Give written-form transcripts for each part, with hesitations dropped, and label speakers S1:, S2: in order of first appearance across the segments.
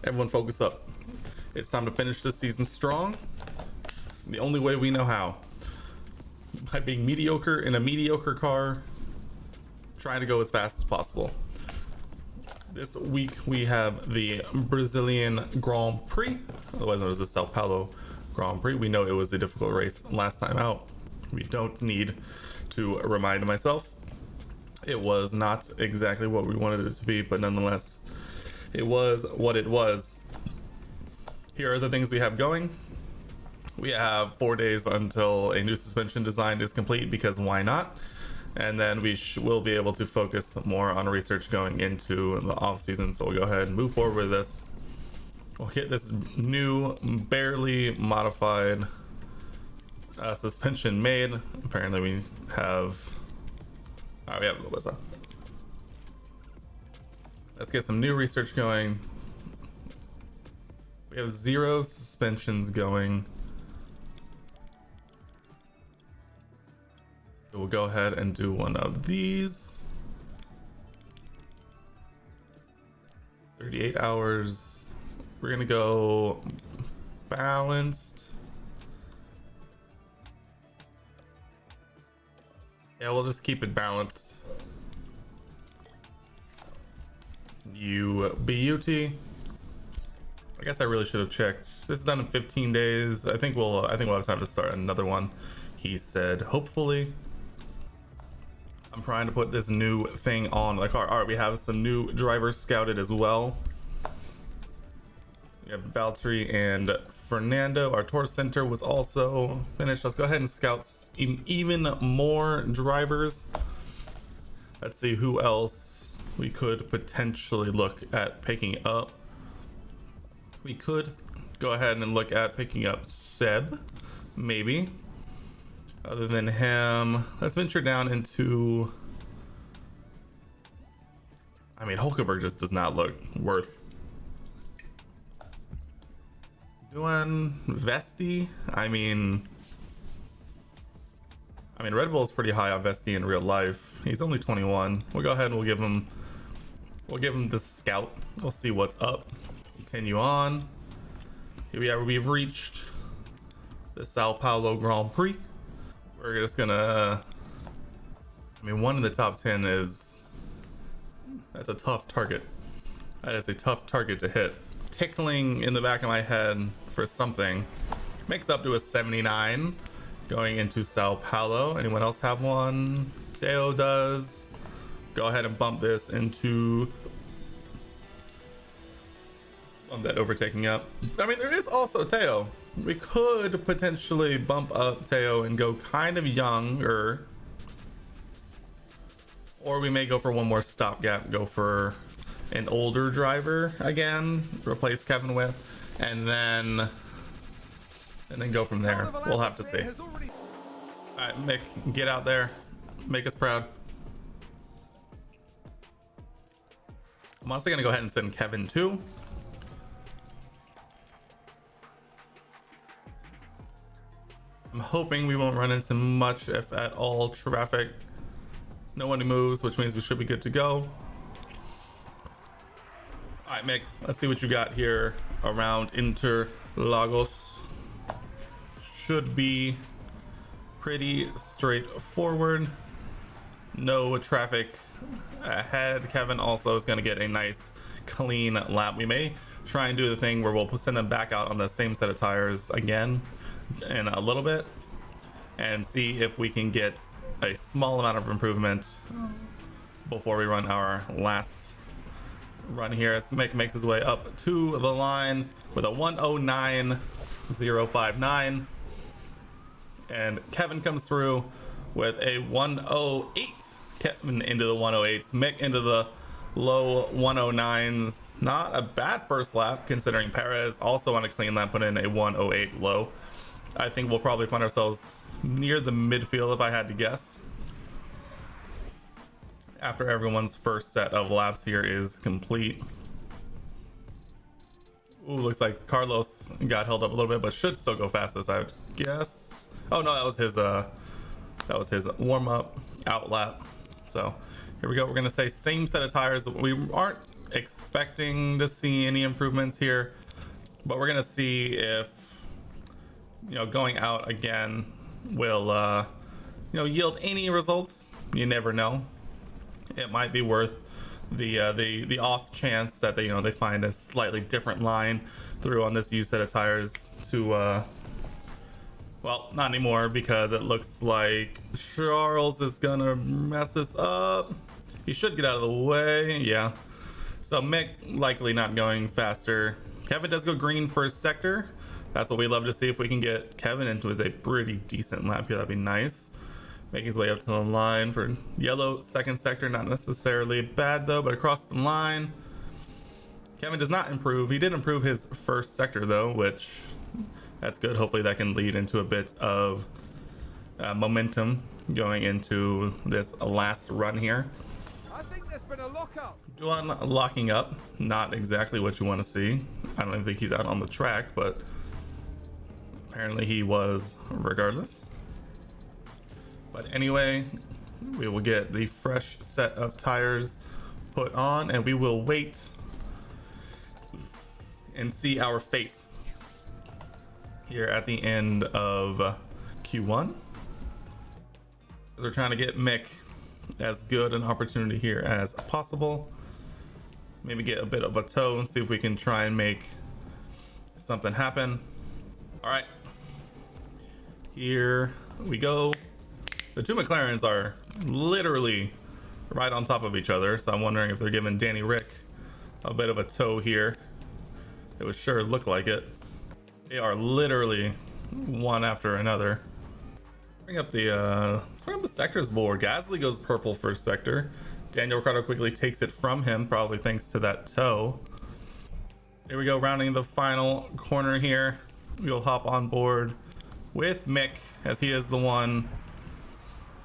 S1: Everyone focus up. It's time to finish this season strong. The only way we know how. By being mediocre in a mediocre car, trying to go as fast as possible. This week we have the Brazilian Grand Prix, otherwise known as the Sao Paulo Grand Prix. We know it was a difficult race last time out. We don't need to remind myself. It was not exactly what we wanted it to be, but nonetheless, it was what it was. Here are the things we have going. We have 4 days until a new suspension design is complete, because why not? And then we will be able to focus more on research going into the off season. So we'll go ahead and move forward with this. We'll get this new, barely modified suspension made. Apparently we have... Alright, we have Alyssa. Let's get some new research going. We have 0 suspensions going. So we'll go ahead and do one of these. 38 hours. We're gonna go balanced. Yeah, we'll just keep it balanced. BUT. I guess I really should have checked. This is done in 15 days. I think we'll have time to start another one. He said, hopefully. I'm trying to put this new thing on the car. All right, we have some new drivers scouted as well. We have Valtteri and Fernando. Our tour center was also finished. Let's go ahead and scout even more drivers. Let's see who else we could potentially look at picking up. We could go ahead and look at picking up Seb, maybe. Other than him, let's venture down into... I mean, Hulkenberg just does not look worth doing. Vesti, I mean, Red Bull is pretty high on Vesti in real life. He's only 21. We'll go ahead and we'll give him the scout. We'll see what's up. Continue on. Here we are. We've reached the Sao Paulo Grand Prix. We're just gonna... one in the top 10 is... That's a tough target. That is a tough target to hit. Tickling in the back of my head for something. Makes up to a 79 going into Sao Paulo. Anyone else have one? Teo does. Go ahead and bump this into... Bump that overtaking up. There is also Teo. We could potentially bump up Teo and go kind of younger. Or we may go for one more stopgap, go for an older driver again, replace Kevin with, and then go from there. We'll have to see. Alright, Mick, get out there. Make us proud. I'm honestly gonna go ahead and send Kevin too. I'm hoping we won't run into much, if at all, traffic. No one moves, which means we should be good to go. All right, Mick, let's see what you got here around Interlagos. Should be pretty straightforward. No traffic ahead. Kevin also is going to get a nice clean lap. We may try and do the thing where we'll send them back out on the same set of tires again in a little bit and see if we can get a small amount of improvement before we run our last run here. As Mick makes his way up to the line with a 109.059, and Kevin comes through with a 108. Kevin into the 108s, Mick into the low 109s. Not a bad first lap considering Perez also on a clean lap put in a 108 low. I think we'll probably find ourselves near the midfield if I had to guess, after everyone's first set of laps here is complete. Ooh, looks like Carlos got held up a little bit, but should still go fastest, I would guess. Oh no, that was his warm-up out lap. So here we go. We're gonna say same set of tires. We aren't expecting to see any improvements here, but we're gonna see if, going out again will yield any results. You never know. It might be worth the off chance that they find a slightly different line through on this used set of tires to well, not anymore, because it looks like Charles is gonna mess this up. He should get out of the way. Yeah, so Mick likely not going faster. Kevin does go green first sector. That's what we love to see. If we can get Kevin into a pretty decent lap here, that'd be nice. Making his way up to the line for yellow second sector. Not necessarily bad though, but across the line, Kevin does not improve. He did improve his first sector though, which that's good. Hopefully that can lead into a bit of momentum going into this last run here.
S2: I think there's been a lockup.
S1: Duan locking up, not exactly what you want to see. I don't even think he's out on the track, but apparently he was regardless. But anyway, we will get the fresh set of tires put on, and we will wait and see our fate here at the end of Q1. We're trying to get Mick as good an opportunity here as possible. Maybe get a bit of a tow and see if we can try and make something happen. All right, here we go. The two McLarens are literally right on top of each other, so I'm wondering if they're giving Danny Rick a bit of a tow here. It would sure look like it. They are literally one after another. Let's bring up the sectors board. Gasly goes purple first sector. Daniel Ricciardo quickly takes it from him, probably thanks to that tow. Here we go, rounding the final corner here. We'll hop on board with Mick, as he is the one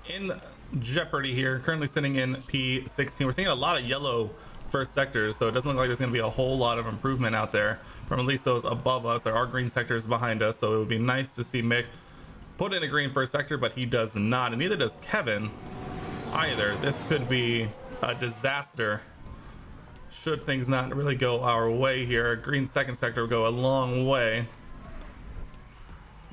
S1: in jeopardy here, currently sitting in P16. We're seeing a lot of yellow first sectors, so it doesn't look like there's going to be a whole lot of improvement out there from at least those above us. There are green sectors behind us, so it would be nice to see Mick put in a green first sector, but he does not, and neither does Kevin either. This could be a disaster should things not really go our way here. A green second sector will go a long way.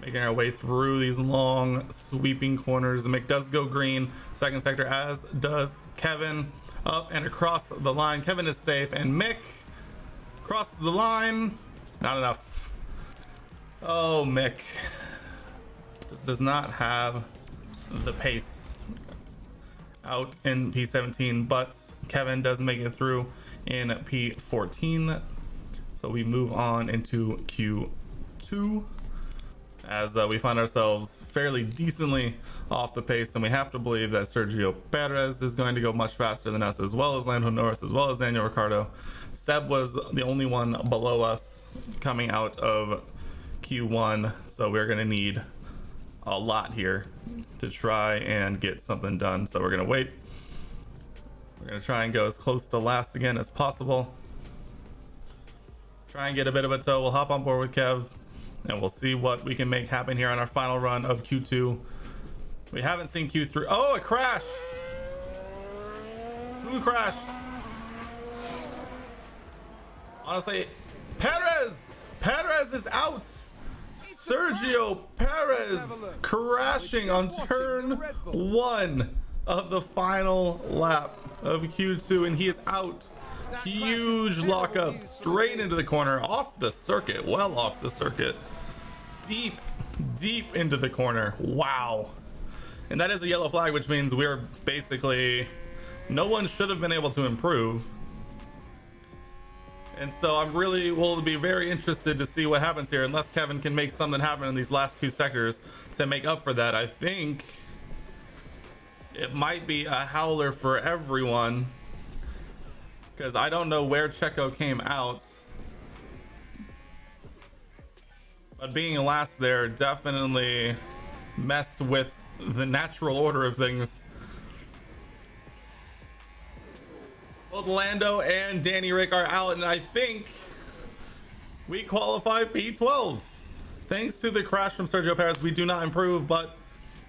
S1: Making our way through these long sweeping corners. Mick does go green second sector, as does Kevin. Up and across the line. Kevin is safe, and Mick crosses the line. Not enough. Oh, Mick just does not have the pace out in P17, but Kevin does make it through in P14. So we move on into Q2, as we find ourselves fairly decently off the pace, and we have to believe that Sergio Perez is going to go much faster than us, as well as Lando Norris, as well as Daniel Ricciardo. Seb was the only one below us coming out of Q1, so we're going to need a lot here to try and get something done. So we're going to wait. We're going to try and go as close to last again as possible. Try and get a bit of a tow. We'll hop on board with Kev, and we'll see what we can make happen here on our final run of Q2. We haven't seen Q3. Oh, a crash! Who crashed? Honestly, Perez! Perez is out! Sergio Perez crashing on turn 1 of the final lap of Q2, and he is out. Huge lockup straight into the corner, off the circuit, well off the circuit. Deep into the corner. Wow. And that is a yellow flag, which means we're basically, no one should have been able to improve. And so I'm really will be very interested to see what happens here, unless Kevin can make something happen in these last 2 sectors to make up for that. I think it might be a howler for everyone, because I don't know where Checo came out, but being last there definitely messed with the natural order of things. Both Lando and Danny Rick are out, and I think we qualify P12. Thanks to the crash from Sergio Perez, we do not improve, but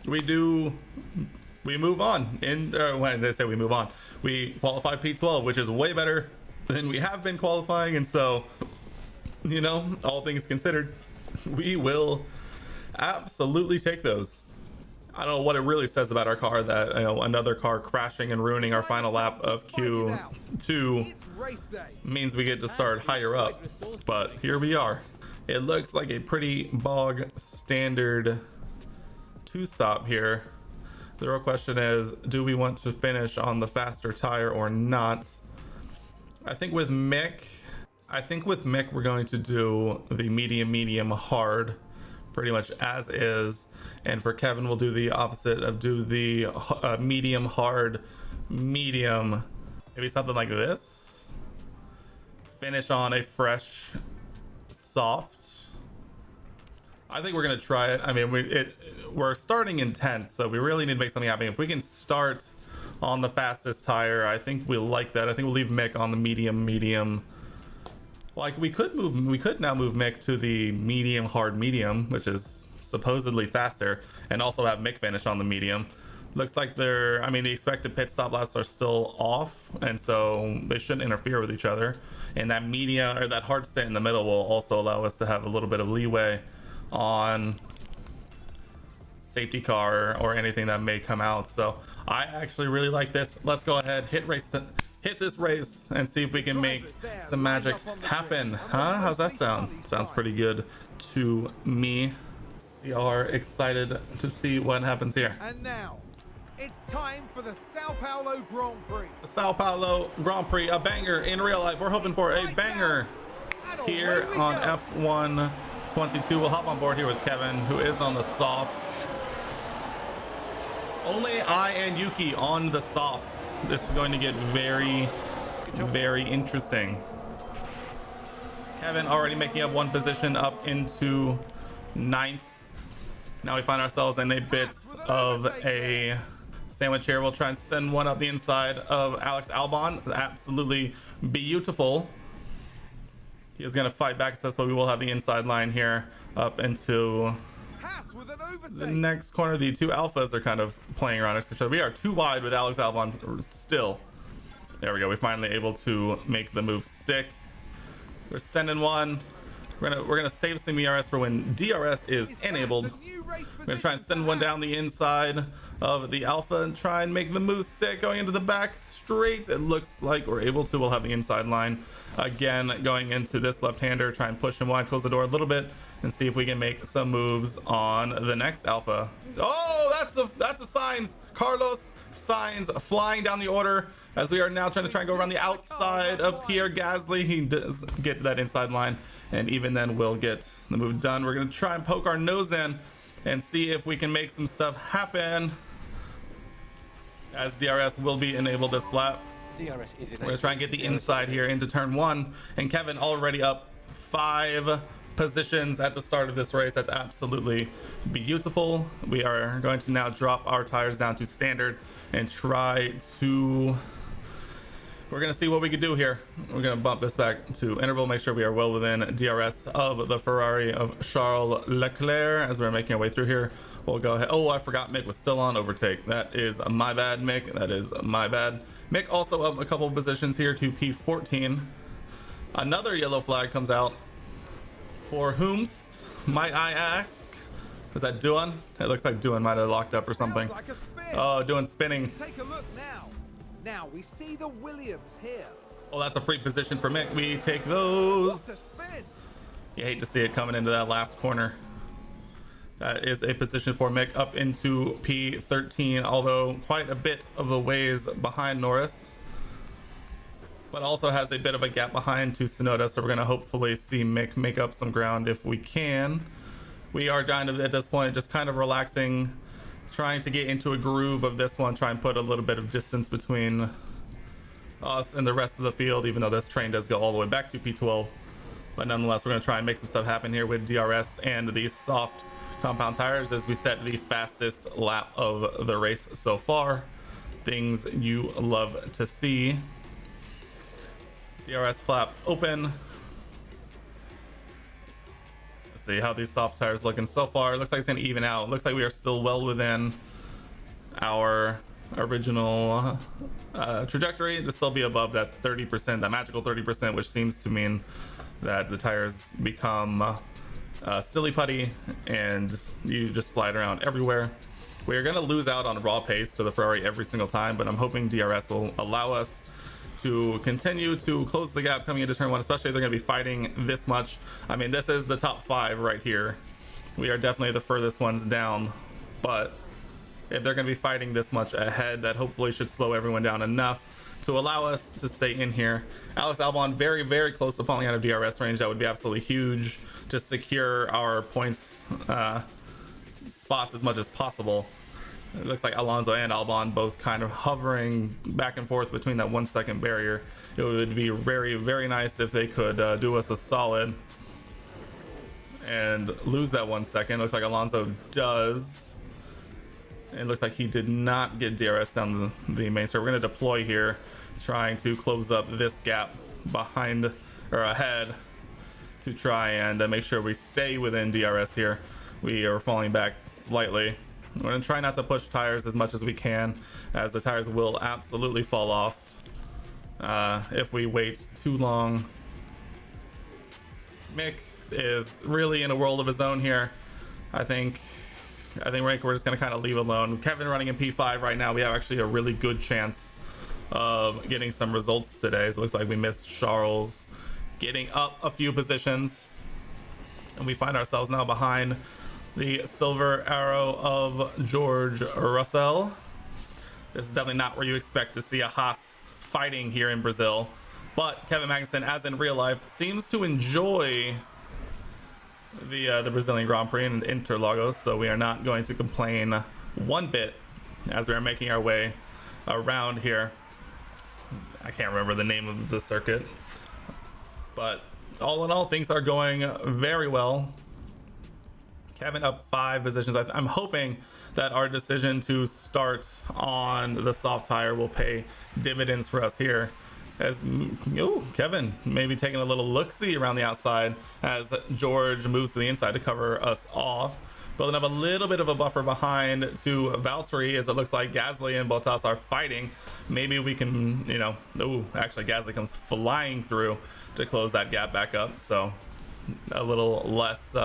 S1: we move on. When they say we move on, we qualify P12, which is way better than we have been qualifying, and so, you know, all things considered, we will absolutely take those. I don't know what it really says about our car that, you know, another car crashing and ruining our final lap of Q2
S2: It's race day.
S1: means we get to start higher up, but here we are. It looks like a pretty bog standard two-stop here. The real question is, do we want to finish on the faster tire or not? I think with Mick we're going to do the medium hard pretty much as is, and for Kevin we'll do the opposite of do the medium hard medium, maybe something like this. Finish on a fresh soft. I think we're gonna try it. I mean, we're starting in 10th, so we really need to make something happen. If we can start on the fastest tire, I think we'll like that. I think we'll leave Mick on the medium. Like we could now move Mick to the medium hard medium, which is supposedly faster, and also have Mick finish on the medium. Looks like the expected pit stop laps are still off, and so they shouldn't interfere with each other. And that medium or that hard stint in the middle will also allow us to have a little bit of leeway on safety car or anything that may come out. So I actually really like this. Let's go ahead, hit this race and see if we can make some magic happen. Huh? How's that sound? Sounds pretty good to me. We are excited to see what happens here.
S2: And now, it's time for the Sao Paulo Grand Prix.
S1: Sao Paulo Grand Prix, a banger in real life. We're hoping for a banger here on F1 22. We'll hop on board here with Kevin, who is on the softs. Only I and Yuki on the softs. This is going to get very, very interesting. Kevin already making up one position up into 9th. Now we find ourselves in a bit of a sandwich here. We'll try and send one up the inside of Alex Albon. Absolutely beautiful. He is going to fight back us, but we will have the inside line here up into
S2: Haas with an overtake.
S1: the next corner. The two alphas are kind of playing around next to each other. We are too wide with Alex Albon still. There we go. We're finally able to make the move stick. We're sending one. We're gonna save some ERS for when DRS is enabled. We're gonna try and send one down the inside of the alpha and try and make the move stick going into the back straight. It looks like we're able to. We'll have the inside line again going into this left-hander. Try and push him wide, close the door a little bit, and see if we can make some moves on the next alpha. Oh, that's a Sainz. Carlos Sainz flying down the order as we are now trying to go around the outside of Pierre Gasly. He does get that inside line, and even then we'll get the move done. We're gonna try and poke our nose in and see if we can make some stuff happen, as DRS will be enabled this lap.
S3: DRS is
S1: We're gonna try and get the inside here into turn 1, and Kevin already up 5 positions at the start of this race. That's absolutely beautiful. We are going to now drop our tires down to standard and try to, we're gonna see what we can do here. We're gonna bump this back to interval, make sure we are well within DRS of the Ferrari of Charles Leclerc as we're making our way through here. We'll go ahead. Oh, I forgot Mick was still on overtake. That is my bad, Mick. That is my bad. Mick also up a couple of positions here to P14. Another yellow flag comes out. For whomst, might I ask? Is that Duan? It looks like Duan might have locked up or something.
S2: Sounds like a spin.
S1: Oh, Duan spinning.
S2: Take a look now. Now we see the Williams here.
S1: Oh, that's a free position for Mick. We take
S2: What a
S1: those.
S2: spin.
S1: You hate to see it coming into that last corner. That is a position for Mick up into P13, although quite a bit of the ways behind Norris, but also has a bit of a gap behind to Tsunoda, so we're going to hopefully see Mick make up some ground if we can. We are kind of at this point just kind of relaxing, trying to get into a groove of this one, try and put a little bit of distance between us and the rest of the field, even though this train does go all the way back to P12. But nonetheless, we're going to try and make some stuff happen here with DRS and these soft compound tires as we set the fastest lap of the race so far. Things you love to see. DRS flap open. Let's see how these soft tires looking so far. It looks like it's gonna even out. It looks like we are still well within our original trajectory, to still be above that 30%, that magical 30%, which seems to mean that the tires become silly putty and you just slide around everywhere. We are going to lose out on raw pace to the Ferrari every single time, but I'm hoping DRS will allow us to continue to close the gap coming into turn one, especially if they're going to be fighting this much. I mean, this is the top 5 right here. We are definitely the furthest ones down, but if they're going to be fighting this much ahead, that hopefully should slow everyone down enough to allow us to stay in here. Alex Albon very, very close to falling out of DRS range. That would be absolutely huge to secure our points spots as much as possible. It looks like Alonso and Albon both kind of hovering back and forth between that 1 second barrier. It would be very, very nice if they could do us a solid and lose that 1 second. Looks like Alonso does. It looks like he did not get DRS down the main straight. We're going to deploy here, trying to close up this gap behind or ahead to try and make sure we stay within DRS here. We are falling back slightly. We're going to try not to push tires as much as we can, as the tires will absolutely fall off if we wait too long. Mick is really in a world of his own here. I think we're just going to kind of leave alone. Kevin running in P5 right now. We have actually a really good chance of getting some results today. So it looks like we missed Charles getting up a few positions, and we find ourselves now behind the silver arrow of George Russell. This is definitely not where you expect to see a Haas fighting here in Brazil, but Kevin Magnussen, as in real life, seems to enjoy the Brazilian Grand Prix in Interlagos, so we are not going to complain one bit as we are making our way around here. I can't remember the name of the circuit, but all in all, things are going very well. Kevin up 5 positions. I'm hoping that our decision to start on the soft tire will pay dividends for us here, as Kevin maybe taking a little look-see around the outside as George moves to the inside to cover us off, building up a little bit of a buffer behind to Valtteri, as it looks like Gasly and Bottas are fighting. Maybe we can, actually Gasly comes flying through to close that gap back up, so a little less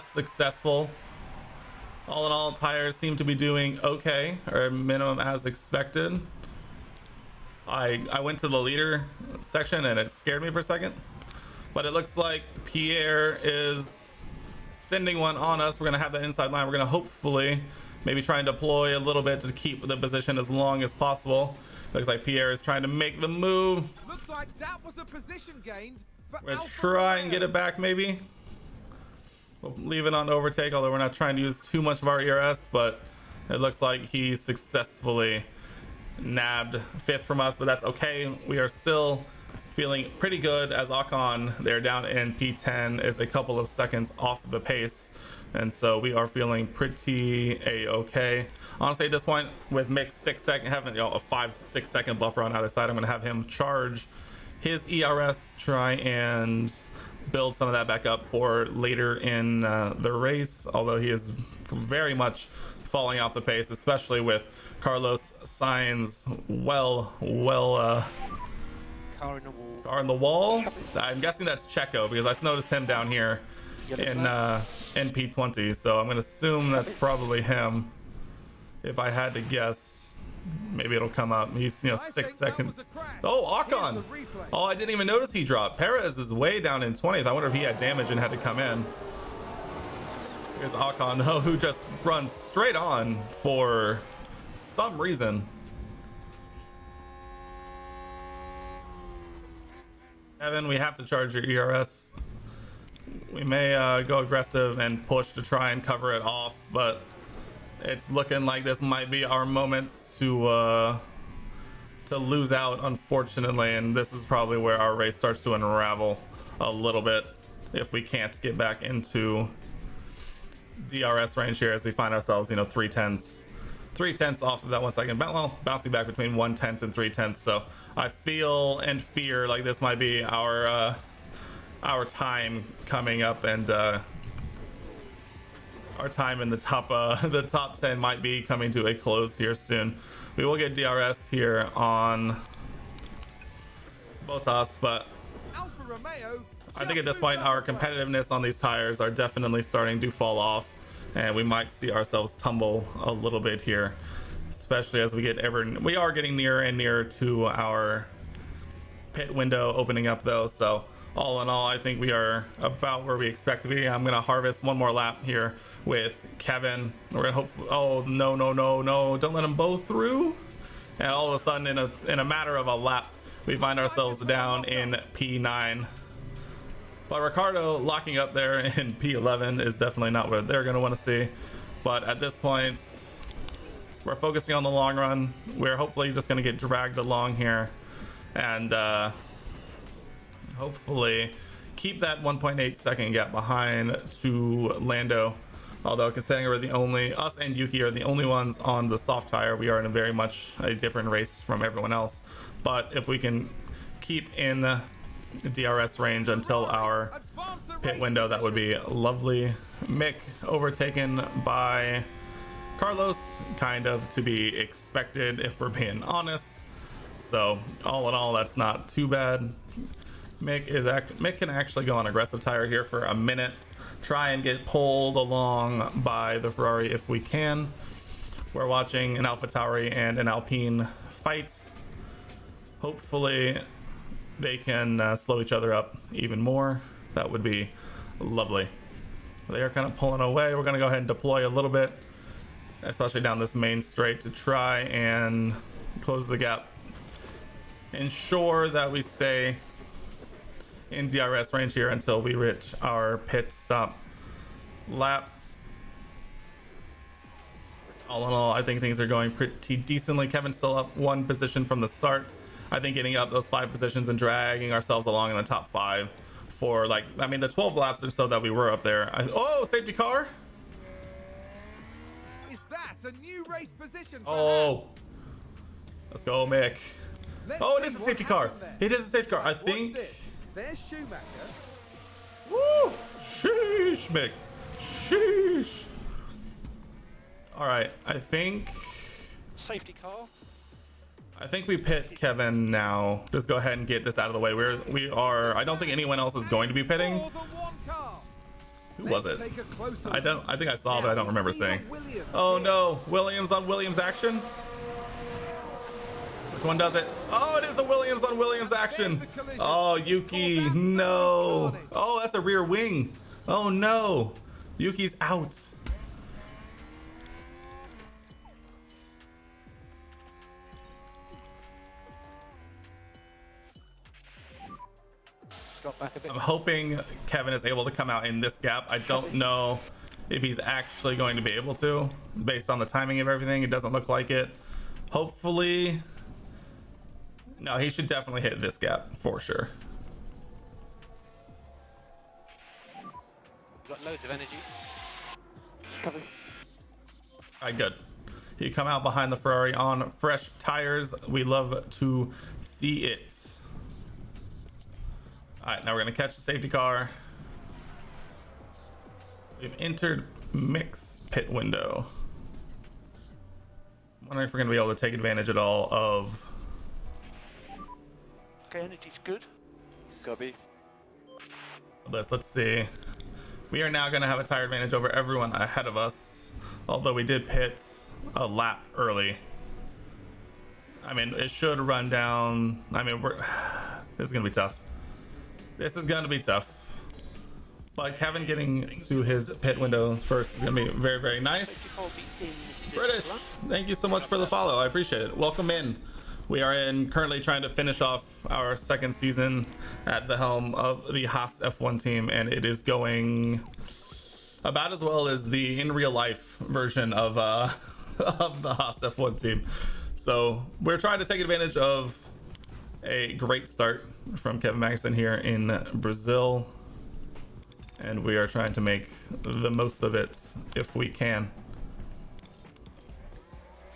S1: successful. All in all, tires seem to be doing okay, or minimum as expected. I went to the leader section and it scared me for a second, but it looks like Pierre is sending one on us. We're going to have that inside line. We're going to hopefully maybe try and deploy a little bit to keep the position as long as possible. Looks like Pierre is trying to make the move.
S2: Looks like that was a position gained.
S1: We're going to try and get it back maybe. We'll leave it on overtake, although we're not trying to use too much of our ERS, but it looks like he successfully nabbed 5th from us, but that's okay. We are still feeling pretty good, as Ocon, they're down in P10, is a couple of seconds off the pace, and so we are feeling pretty a-okay. Honestly, at this point, with Mick's 6 second, having a 5-6 second buffer on either side, I'm going to have him charge his ERS, try and build some of that back up for later in the race, although he is very much falling off the pace, especially with Carlos Sainz car in the wall. I'm guessing that's Checo, because I noticed him down here in P20, so I'm gonna assume that's probably him. If I had to guess, maybe it'll come up. He's 6 seconds. Oh, Ocon! Oh, I didn't even notice he dropped. Perez is way down in 20th. I wonder if he had damage and had to come in. Here's Ocon, though, who just runs straight on for some reason. Evan, we have to charge your ERS. We may go aggressive and push to try and cover it off, but it's looking like this might be our moment to lose out, unfortunately, and this is probably where our race starts to unravel a little bit if we can't get back into DRS range here, as we find ourselves 3/10 off of that 1 second, well, bouncing back between 1/10 and 3/10. So I feel and fear like this might be our time coming up, and our time in the top 10 might be coming to a close here soon. We will get DRS here on Bottas, but
S2: Alfa Romeo.
S1: I think at this point our competitiveness on these tires are definitely starting to fall off, and we might see ourselves tumble a little bit here, especially as we are getting nearer and nearer to our pit window opening up though. So all in all, I think we are about where we expect to be. I'm gonna harvest one more lap here with Kevin. We're gonna hopefully, oh no, don't let them both through. And all of a sudden in a matter of a lap, we find ourselves down in P9. But Ricardo locking up there in P11 is definitely not what they're going to want to see. But at this point, we're focusing on the long run. We're hopefully just going to get dragged along here and hopefully keep that 1.8 second gap behind to Lando. Although considering us and Yuki are the only ones on the soft tire, we are in a very much a different race from everyone else. But if we can keep in DRS range until our pit window, that would be lovely. Mick overtaken by Carlos, kind of to be expected if we're being honest. So all in all, that's not too bad. Mick can actually go on aggressive tire here for a minute, try and get pulled along by the Ferrari if we can. We're watching an AlphaTauri and an Alpine fight. Hopefully they can slow each other up even more. That would be lovely. They are kind of pulling away. We're going to go ahead and deploy a little bit, especially down this main straight, to try and close the gap. Ensure that we stay in DRS range here until we reach our pit stop lap. All in all, I think things are going pretty decently. Kevin's still up one position from the start. I think getting up those 5 positions and dragging ourselves along in the top 5 for the 12 laps or so that we were up there. Oh, safety car.
S2: Is that a new race position for
S1: Oh,
S2: Haas?
S1: let's go, Mick. Oh, it is a
S2: see
S1: safety
S2: what
S1: car.
S2: happened there.
S1: It is a safety car. I
S2: Watch
S1: think.
S2: this. There's Schumacher.
S1: Woo! Sheesh, Mick. Sheesh. All right, I think
S3: Safety car.
S1: we pit Kevin now. Just go ahead and get this out of the way. We are. I don't think anyone else is going to be pitting.
S2: More than one car.
S1: Who was
S2: Let's
S1: it?
S2: take a closer
S1: I
S2: look.
S1: think I saw, but I don't
S2: Now,
S1: remember
S2: we see
S1: seeing.
S2: the Williams
S1: Oh
S2: here.
S1: no, Williams on Williams action. Which one does it? Oh, it is a Williams on Williams action.
S2: There's the collision.
S1: Oh,
S2: It's
S1: Yuki,
S2: called absolute
S1: no.
S2: carnage.
S1: Oh, that's a rear wing. Oh no, Yuki's out.
S3: Drop back a bit.
S1: I'm hoping Kevin is able to come out in this gap. I don't know if he's actually going to be able to, based on the timing of everything. It doesn't look like it. Hopefully. No, he should definitely hit this gap for sure.
S3: We've got loads of energy. Cover.
S1: All right, good. He come out behind the Ferrari on fresh tires. We love to see it. All right, now we're gonna catch the safety car. We've entered mix pit window. I'm wondering if we're gonna be able to take advantage at all of.
S3: Okay, energy's good.
S4: Copy.
S1: This. Let's see. We are now going to have a tire advantage over everyone ahead of us, although we did pit a lap early. I mean, it should run down. I mean, this is going to be tough. This is going to be tough. But Kevin getting to his pit window first is going to be very, very nice.
S3: Safety car beat in this
S1: British,
S3: lap.
S1: thank you so much for the follow. I appreciate it. Welcome in. We are currently trying to finish off our second season at the helm of the Haas F1 team, and it is going about as well as the in real life version of of the Haas F1 team. So we're trying to take advantage of a great start from Kevin Magnussen here in Brazil, and we are trying to make the most of it if we can.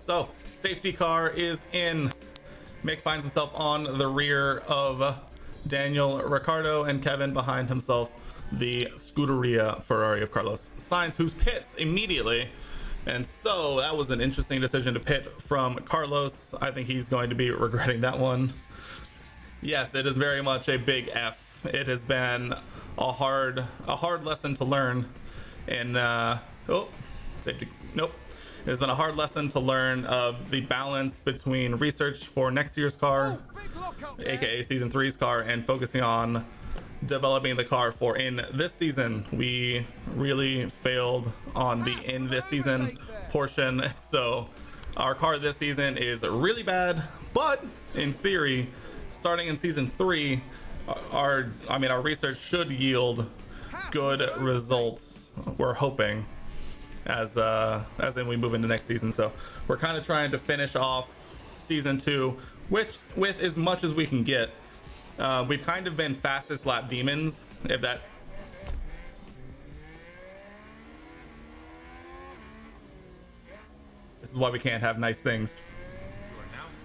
S1: So safety car is in. Mick finds himself on the rear of Daniel Ricciardo, and Kevin behind himself, the Scuderia Ferrari of Carlos Sainz, who's pits immediately. And so that was an interesting decision to pit from Carlos. I think he's going to be regretting that one. Yes, it is very much a big F. It has been a hard lesson to learn. And safety. Nope. It has been a hard lesson to learn of the balance between research for next year's car, aka season 3's car, and focusing on developing the car for in this season. We really failed on the in this season portion. So our car this season is really bad, but in theory, starting in season 3, our research should yield good results. We're hoping as then we move into next season. So we're kind of trying to finish off season 2 with as much as we can get. We've kind of been fastest lap demons, if that. This is why we can't have nice things.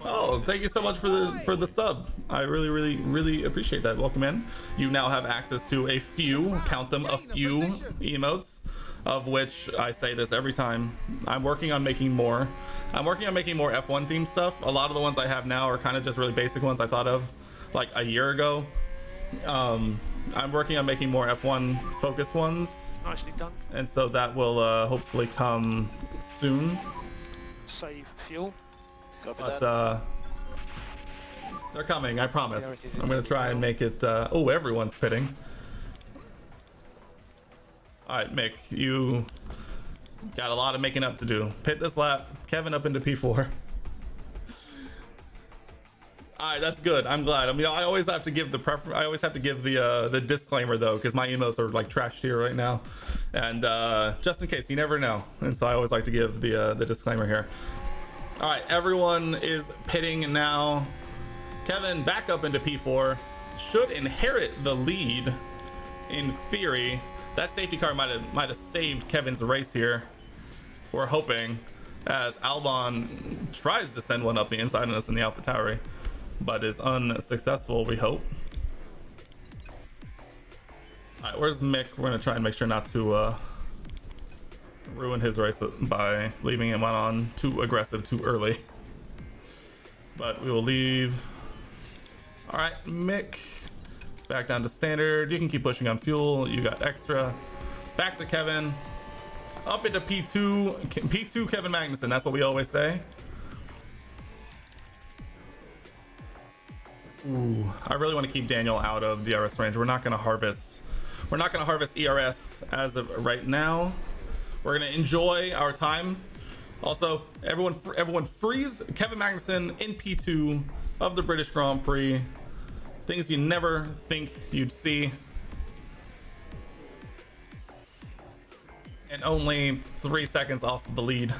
S1: Oh, thank you so much for the sub. I really appreciate that. Welcome in. You now have access to a few, count them, a few emotes, of which I say this every time. I'm working on making more. I'm working on making more F1 themed stuff. A lot of the ones I have now are kind of just really basic ones I thought of like a year ago. I'm working on making more F1 focused ones.
S3: Nicely done.
S1: And so that will hopefully come soon.
S3: Save fuel.
S1: But they're coming, I promise. I'm gonna try and make it. Oh, everyone's pitting. All right, Mick, you got a lot of making up to do. Pit this lap. Kevin up into P4. All right, that's good. I'm glad. I mean, I always have to give the disclaimer though, because my emotes are like trashed here right now, and just in case, you never know. And so I always like to give the disclaimer here. All right, everyone is pitting now. Kevin back up into P4, should inherit the lead in theory. That safety car might have saved Kevin's race here. We're hoping, as Albon tries to send one up the inside on us in the AlphaTauri, but is unsuccessful, we hope. All right, where's Mick? We're gonna try and make sure not to ruin his race by leaving him on too aggressive too early. But we will leave. All right, Mick, back down to standard. You can keep pushing on fuel. You got extra. Back to Kevin. Up into P2 Kevin Magnussen. That's what we always say. Ooh, I really want to keep Daniel out of DRS range. We're not going to harvest ERS as of right now. We're going to enjoy our time. Also, everyone freeze Kevin Magnussen in P2 of the British Grand Prix. Things you never think you'd see. And only 3 seconds off of the lead.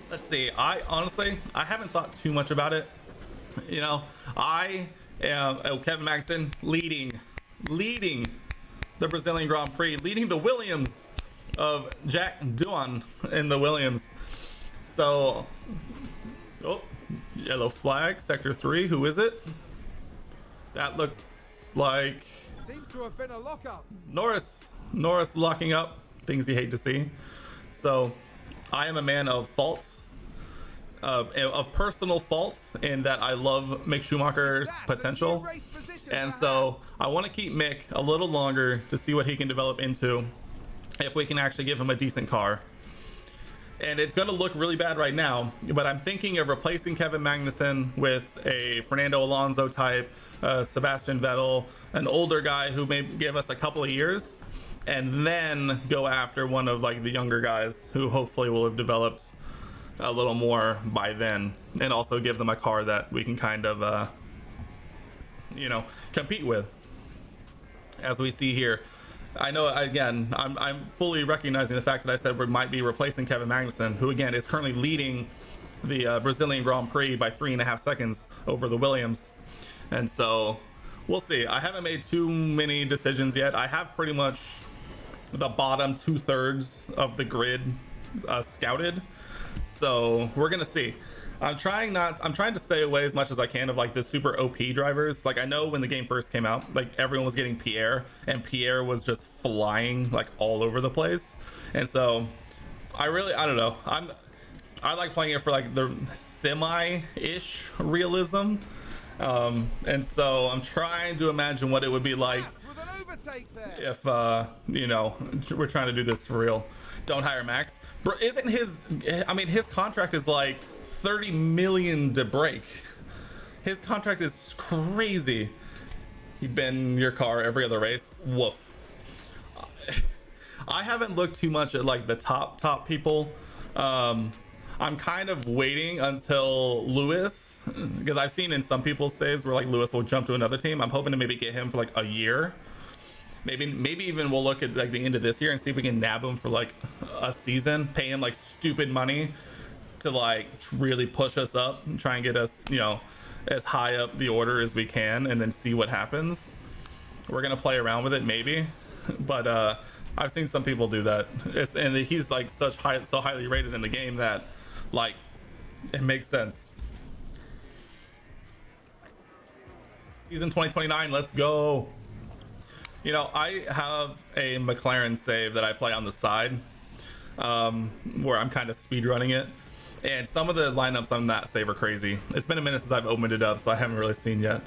S1: Let's see. I haven't thought too much about it. You know, I am Kevin Magnussen leading the Brazilian Grand Prix, leading the Williams of Jack Doohan in the Williams. So, oh, yellow flag, sector 3. Who is it? That looks like
S2: Seems to have been a lockup.
S1: Norris locking up. Things you hate to see. So, I am a man of faults, of personal faults, in that I love Mick Schumacher's potential, and so I want to keep Mick a little longer to see what he can develop into, if we can actually give him a decent car. And it's going to look really bad right now, but I'm thinking of replacing Kevin Magnussen with a Fernando Alonso type, Sebastian Vettel, an older guy who may give us a couple of years, and then go after one of like the younger guys who hopefully will have developed a little more by then, and also give them a car that we can kind of compete with, as we see here. I know, again, I'm fully recognizing the fact that I said we might be replacing Kevin Magnussen, who again is currently leading the Brazilian Grand Prix by 3.5 seconds over the Williams. And so we'll see. I haven't made too many decisions yet. I have pretty much the bottom 2/3 of the grid scouted, so we're gonna see. I'm trying to stay away as much as I can of like the super OP drivers. Like I know when the game first came out, like everyone was getting Pierre, and Pierre was just flying like all over the place. And so I don't know. I like playing it for like the semi-ish realism. And so I'm trying to imagine what it would be like if you know, we're trying to do this for real. Don't hire Max, bro. Isn't his, I mean, his contract is like 30 million to break. His contract is crazy. He been your car every other race. Woof. I haven't looked too much at like the top people. I'm kind of waiting until Lewis, because I've seen in some people's saves where like Lewis will jump to another team. I'm hoping to maybe get him for like a year. Maybe even we'll look at like the end of this year and see if we can nab him for like a season, pay him like stupid money to like really push us up and try and get us, you know, as high up the order as we can, and then see what happens. We're gonna play around with it maybe, but I've seen some people do that. And he's like so highly rated in the game that like it makes sense. Season 2029, let's go. You know, I have a McLaren save that I play on the side, where I'm kind of speed running it, and some of the lineups on that save are crazy. It's been a minute since I've opened it up, so I haven't really seen yet.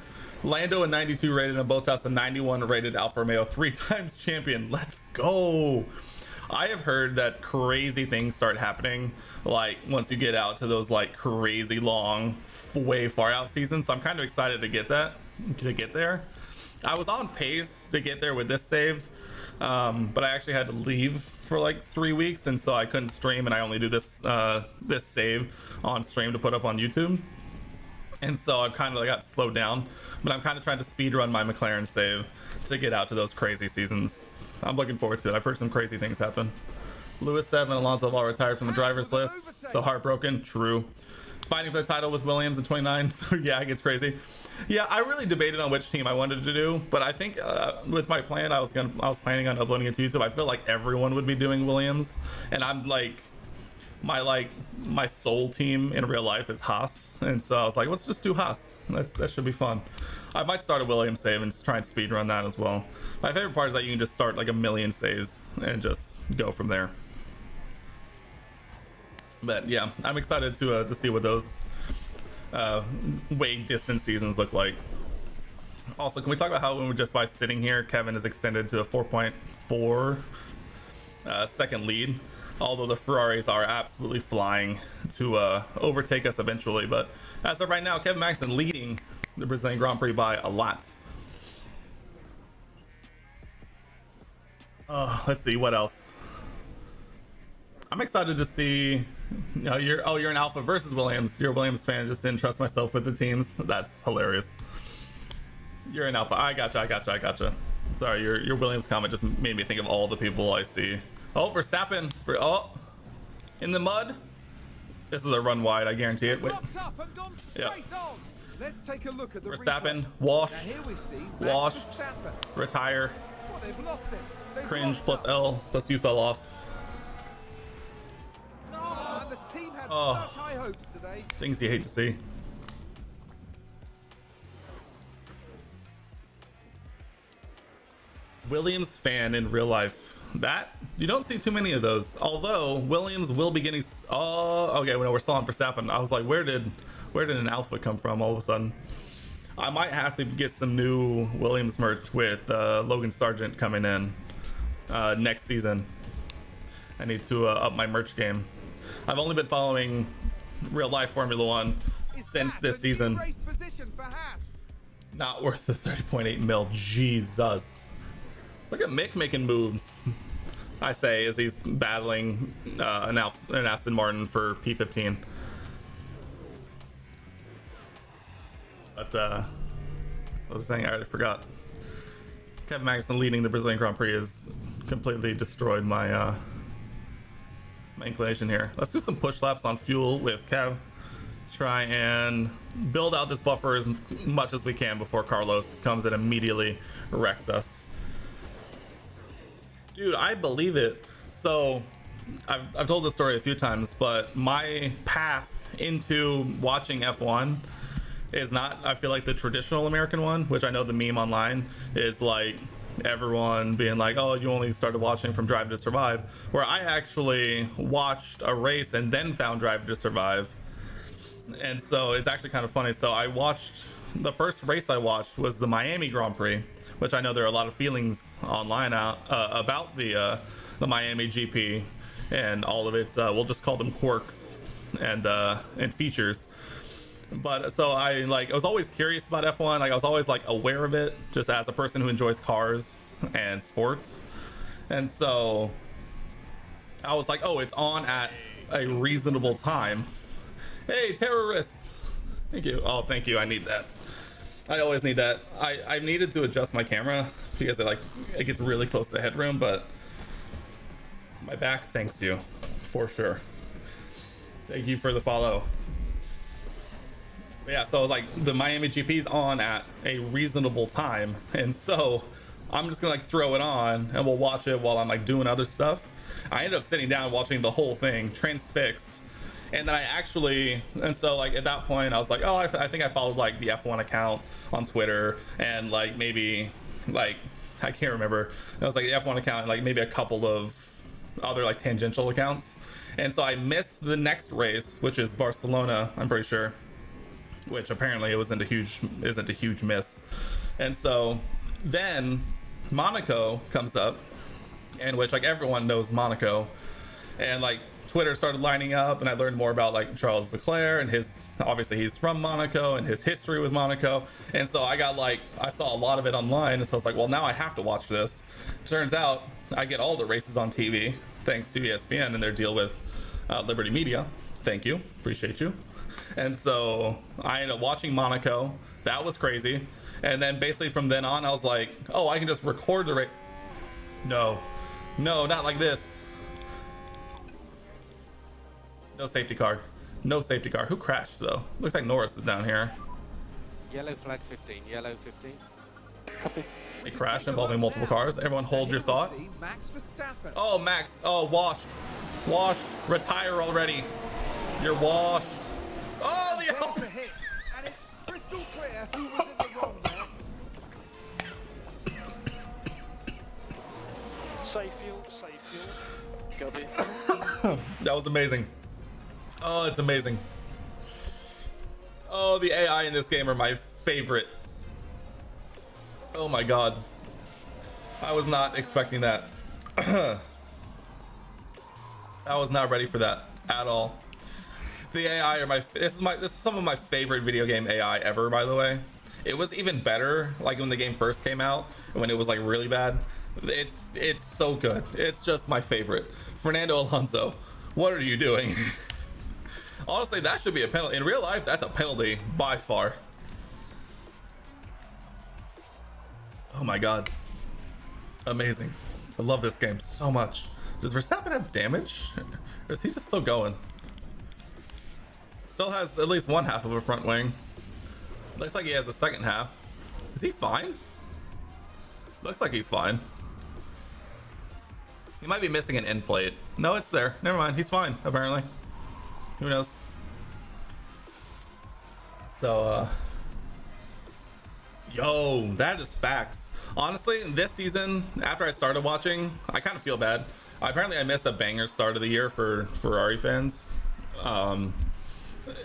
S1: Lando a 92 rated and Bottas a 91 rated Alfa Romeo, 3 times champion. Let's go. I have heard that crazy things start happening like once you get out to those like crazy long, way far out seasons. So I'm kind of excited to get there. I was on pace to get there with this save, but I actually had to leave for like 3 weeks, and so I couldn't stream, and I only do this save on stream to put up on YouTube. And so I've kind of got slowed down, but I'm kind of trying to speed run my McLaren save to get out to those crazy seasons. I'm looking forward to it. I've heard some crazy things happen. Lewis 7, Alonso all retired from the driver's list, so heartbroken. True. Fighting for the title with Williams at 29, so yeah, it gets crazy. Yeah, I really debated on which team I wanted to do, but I think with my plan, I was planning on uploading it to YouTube. I feel like everyone would be doing Williams, and I'm like, my soul team in real life is Haas, and so I was like, let's just do Haas. That should be fun. I might start a Williams save and try and speed run that as well. My favorite part is that you can just start like a million saves and just go from there. But yeah, I'm excited to see what those way distant seasons look like. Also, can we talk about how when we're just by sitting here, Kevin is extended to a 4.4 second lead, although the Ferraris are absolutely flying to overtake us eventually. But as of right now, Kevin Magnussen leading the Brazilian Grand Prix by a lot. Let's see what else. I'm excited to see. You know, you're an Alpha versus Williams. You're a Williams fan. Just didn't trust myself with the teams. That's hilarious. You're an Alpha. I gotcha. Sorry, your Williams comment just made me think of all the people I see. Oh, Verstappen in the mud. This is a run wide. I guarantee it. Wait. Yeah.
S2: Let's take a look at the
S1: Verstappen, wash, retire,
S2: they've lost it.
S1: cringe plus L plus you fell off.
S2: And the team had such high hopes today.
S1: Things you hate to see. Williams fan in real life. That you don't see too many of those. Although Williams will be getting. Oh, okay. Well, no, we're still on Verstappen. I was like, where did an Alpha come from all of a sudden? I might have to get some new Williams merch with Logan Sargent coming in next season. I need to up my merch game. I've only been following real life Formula One since this season. Not worth the 30.8 mil. Jesus. Look at Mick making moves. I say as he's battling an Aston Martin for P15. But what was I saying? I already forgot. Kevin Magnussen leading the Brazilian Grand Prix has completely destroyed my my inclination here. Let's do some push laps on fuel with Kev. Try and build out this buffer as much as we can before Carlos comes and immediately wrecks us. Dude, I believe it. So I've told this story a few times, but my path into watching F1 is not, I feel like, the traditional American one, which I know the meme online is like everyone being like, oh, you only started watching from Drive to Survive, where I actually watched a race and then found Drive to Survive. And so it's actually kind of funny. So I watched, the first race I watched was the Miami Grand Prix, which I know there are a lot of feelings online about the Miami GP and all of its we'll just call them quirks and features. But so I was always curious about F1. Like I was always like aware of it, just as a person who enjoys cars and sports. And so I was like, oh, it's on at a reasonable time. Hey, terrorists! Thank you. Oh, thank you. I need that. I always need that. I needed to adjust my camera because it gets really close to headroom, but my back thanks you for sure. Thank you for the follow. Yeah, so I was like, the Miami GP's on at a reasonable time, and so I'm just gonna throw it on and we'll watch it while I'm doing other stuff. I ended up sitting down watching the whole thing, transfixed, and then and so at that point I was like, oh, I think I followed the F1 account on Twitter and maybe I can't remember. It was the F1 account and maybe a couple of other tangential accounts, and so I missed the next race, which is Barcelona, I'm pretty sure. Which apparently it isn't a huge miss. And so then Monaco comes up, and which everyone knows Monaco, and Twitter started lining up, and I learned more about Charles Leclerc and obviously he's from Monaco and his history with Monaco. And so I got I saw a lot of it online, and so I was like, well, now I have to watch this. Turns out I get all the races on TV thanks to ESPN and their deal with Liberty Media. Thank you, appreciate you. And so I ended up watching Monaco. That was crazy. And then basically from then on, I was like, oh, I can just record the race. No, not like this. No safety car. No safety car. Who crashed though? Looks like Norris is down here.
S4: Yellow flag 15, yellow 15.
S3: Copy.
S1: A crash involving multiple cars. Everyone hold your thought.
S2: Max Verstappen.
S1: Oh, Max. Oh, washed. Retire already. You're washed. Oh, the
S2: There's the hit, and it's crystal clear who was in the wrong there.
S3: Safe fuel. Copy.
S1: That was amazing. Oh, it's amazing. Oh, the AI in this game are my favorite. Oh my god. I was not expecting that. I was not ready for that at all. The AI are this is some of my favorite video game AI ever, by the way. It was even better when the game first came out, when it was really bad. It's so good. It's just my favorite. Fernando Alonso, what are you doing? Honestly, that should be a penalty. In real life, that's a penalty by far. Oh my god. Amazing. I love this game so much. Does Verstappen have damage? Or is he just still going? Still has at least one half of a front wing. Looks like he has a second half. Is he fine? Looks like he's fine. He might be missing an end plate. No, it's there. Never mind. He's fine, apparently. Who knows? So, yo, that is facts. Honestly, this season, after I started watching, I kind of feel bad. Apparently, I missed a banger start of the year for Ferrari fans.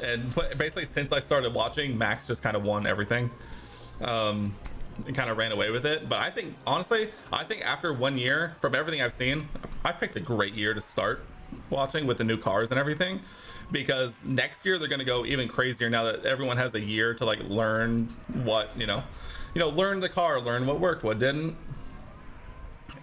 S1: And basically, since I started watching, Max just kind of won everything. And kind of ran away with it. But I think, honestly, after 1 year, from everything I've seen, I picked a great year to start watching with the new cars and everything. Because next year, they're going to go even crazier now that everyone has a year to learn what, learn the car, learn what worked, what didn't,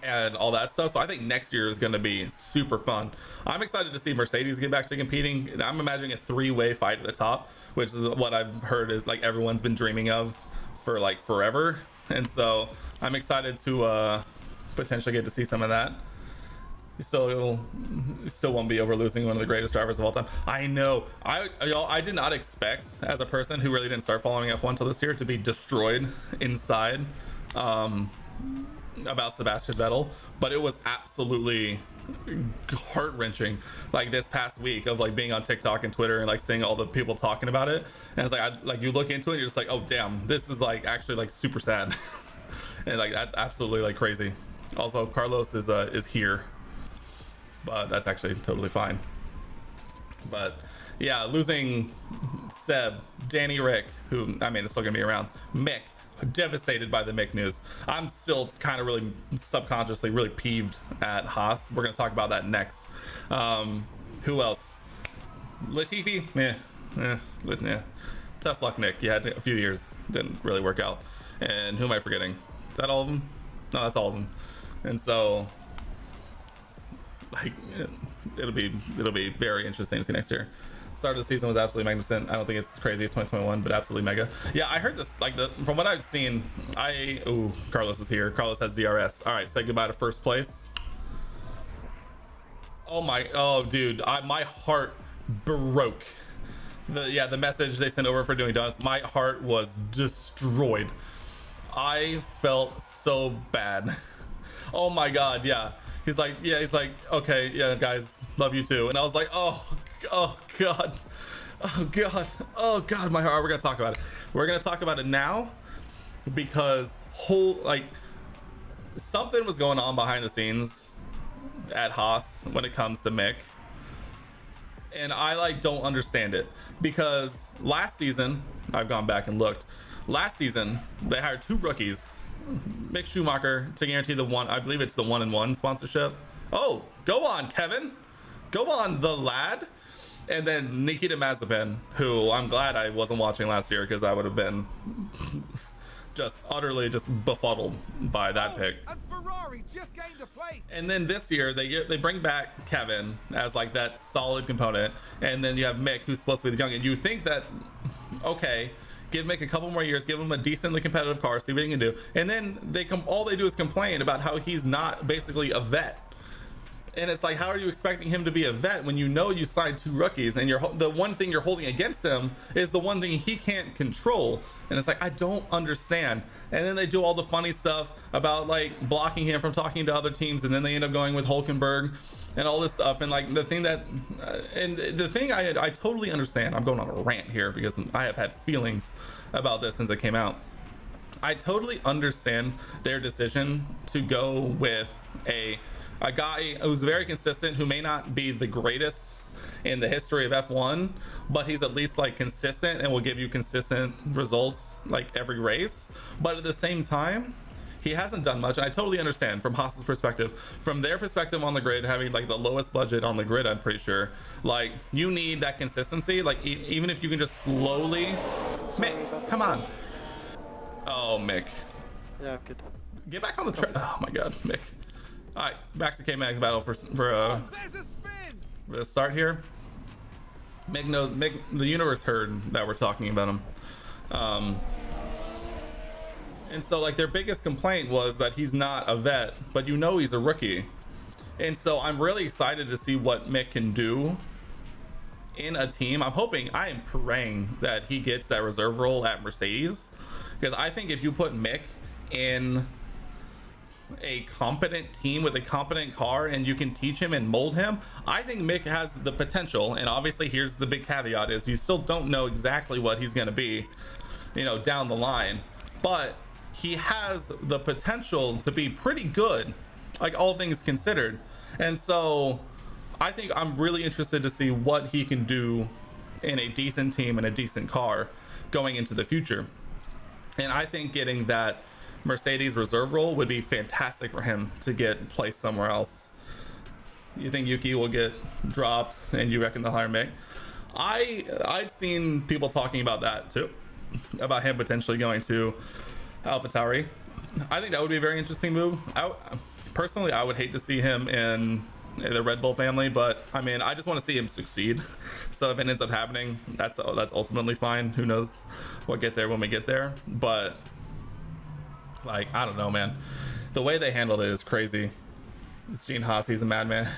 S1: and all that stuff. So I think next year is going to be super fun. I'm excited to see Mercedes get back to competing. And I'm imagining a three-way fight at the top, which is what I've heard is everyone's been dreaming of for forever. And so I'm excited to potentially get to see some of that. You still won't be over losing one of the greatest drivers of all time. I know. I did not expect, as a person who really didn't start following F1 till this year, to be destroyed inside about Sebastian Vettel, but it was absolutely heart-wrenching like this past week of like being on TikTok and Twitter and like seeing all the people talking about it, and it's like you look into it and you're just like, oh damn, this is like actually like super sad. And like that's absolutely like crazy. Also, Carlos is here, but that's actually totally fine. But yeah, losing Seb, Danny Rick, who I mean is still gonna be around, Mick, devastated by the Mick news. I'm still kind of really subconsciously really peeved at Haas. We're gonna talk about that next. Who else? Latifi, tough luck, Nick. You had a few years, didn't really work out. And who am I forgetting? Is that all of them? No, that's all of them. And so like it'll be very interesting to see next year. Start of the season was absolutely magnificent. I don't think it's crazy as 2021, but absolutely mega. Yeah, I heard this like from what I've seen. Carlos is here. Carlos has DRS. All right, say goodbye to first place. Oh dude, my heart broke. The message they sent over for doing donuts, my heart was destroyed. I felt so bad. Oh my god, yeah. He's like, okay, yeah, guys, love you too. And I was like, oh god, my heart. We're gonna talk about it. We're gonna talk about it now because something was going on behind the scenes at Haas when it comes to Mick, and I don't understand it because last season, I've gone back and looked. Last season, they hired 2 rookies, Mick Schumacher, to guarantee the one, I believe it's the 1-in-1 sponsorship. Oh, go on, Kevin. Go on, the lad. And then Nikita Mazepin, who I'm glad I wasn't watching last year because I would have been just utterly just befuddled by that pick.
S2: And Ferrari just gained a place.
S1: And then this year they bring back Kevin as like that solid component, and then you have Mick, who's supposed to be the young. And you think that, okay, give Mick a couple more years, give him a decently competitive car, see what he can do, and then all they do is complain about how he's not basically a vet. And it's like, how are you expecting him to be a vet when you know you signed 2 rookies and the one thing you're holding against him is the one thing he can't control? And it's like, I don't understand. And then they do all the funny stuff about like blocking him from talking to other teams, and then they end up going with Hulkenberg and all this stuff. And like the thing I totally understand. I'm going on a rant here because I have had feelings about this since it came out. I totally understand their decision to go with a guy who's very consistent, who may not be the greatest in the history of F1, but he's at least like consistent and will give you consistent results like every race. But at the same time, he hasn't done much, and I totally understand from Haas's perspective, from their perspective on the grid, having like the lowest budget on the grid. I'm pretty sure like you need that consistency, like even if you can just slowly. Mick, come on. Oh, Mick,
S3: Yeah, I'm good.
S1: get back on the track. Oh my god, Mick. All right, back to K-Mag's battle for
S2: There's a spin.
S1: the start here. Mick, the universe heard that we're talking about him. And so like their biggest complaint was that he's not a vet, but you know he's a rookie. And so I'm really excited to see what Mick can do in a team. I am praying that he gets that reserve role at Mercedes, because I think if you put Mick in a competent team with a competent car and you can teach him and mold him, I think Mick has the potential. And obviously here's the big caveat, is you still don't know exactly what he's going to be, down the line, but he has the potential to be pretty good, like all things considered. And so I think I'm really interested to see what he can do in a decent team and a decent car going into the future. And I think getting that Mercedes reserve role would be fantastic for him to get placed somewhere else. You think Yuki will get dropped and you reckon they'll hire Mick? I'd seen people talking about that too, about him potentially going to AlphaTauri. I think that would be a very interesting move. Personally, I would hate to see him in the Red Bull family, but I mean, I just want to see him succeed. So if it ends up happening, that's ultimately fine. Who knows what get there when we get there? But like, I don't know, man. The way they handled it is crazy. This Gene Haas, he's a madman.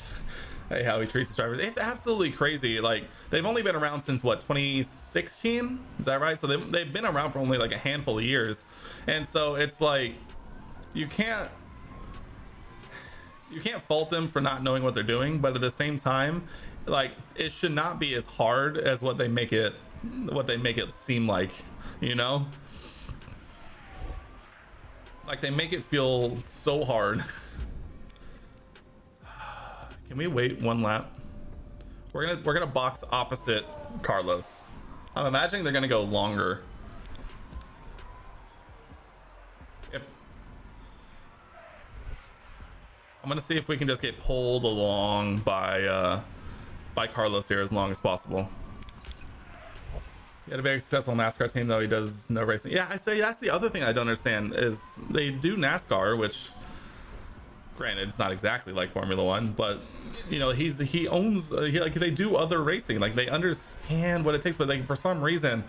S1: Hey, how he treats his drivers, it's absolutely crazy. Like, they've only been around since what, 2016? Is that right? So they've been around for only like a handful of years. And so it's like, you can't you can't fault them for not knowing what they're doing, but at the same time, like, it should not be as hard as what they make it seem like, you know? Like, they make it feel so hard. Can we wait one lap? We're gonna box opposite Carlos. I'm imagining they're gonna go longer. I'm gonna see if we can just get pulled along by Carlos here as long as possible. He had a very successful NASCAR team, though. He does no racing. Yeah, I say that's the other thing I don't understand is they do NASCAR, which, granted, it's not exactly like Formula One, but you know, he owns like they do other racing, like they understand what it takes, but like for some reason,